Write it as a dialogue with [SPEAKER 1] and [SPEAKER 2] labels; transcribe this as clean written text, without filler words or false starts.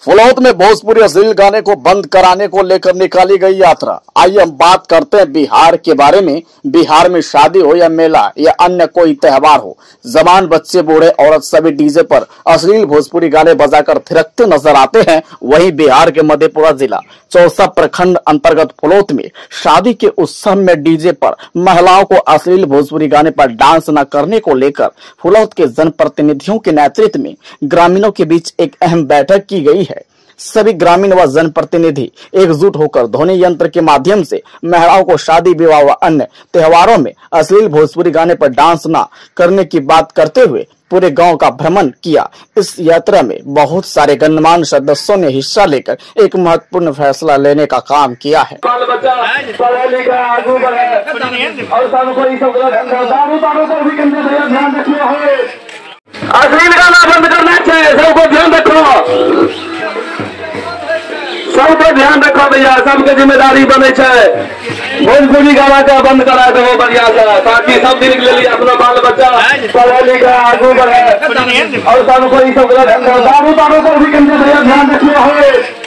[SPEAKER 1] फुलौत में भोजपुरी अश्लील गाने को बंद कराने को लेकर निकाली गई यात्रा। आइए हम बात करते हैं बिहार के बारे में। बिहार में शादी हो या मेला या अन्य कोई त्योहार हो, जवान बच्चे बूढ़े औरत सभी डीजे पर अश्लील भोजपुरी गाने बजाकर थिरकते नजर आते हैं। वहीं बिहार के मधेपुरा जिला चौसा प्रखंड अंतर्गत फुलौत में शादी के उत्सव में डीजे पर महिलाओं को अश्लील भोजपुरी गाने पर डांस न करने को लेकर फुलौत के जनप्रतिनिधियों के नेतृत्व में ग्रामीणों के बीच एक अहम बैठक की गई है। सभी ग्रामीण व जनप्रतिनिधि एकजुट होकर ध्वनि यंत्र के माध्यम से महिलाओं को शादी विवाह व अन्य त्योहारों में अश्लील भोजपुरी गाने पर डांस न करने की बात करते हुए पूरे गांव का भ्रमण किया। इस यात्रा में बहुत सारे गणमान्य सदस्यों ने हिस्सा लेकर एक महत्वपूर्ण फैसला लेने का काम किया है।
[SPEAKER 2] अश्लील गाना बंद करना चाहिए, सबको ध्यान रखो, सबको ध्यान रखो भैया, सबके जिम्मेदारी बने छे। भोजपुरी गाना का बंद करा दो बढ़िया से, ताकि सब दिन के लिए अपना बाल बच्चा पढ़े लिखे आगू बढ़े और सबको दारू पर भी ध्यान रखना है।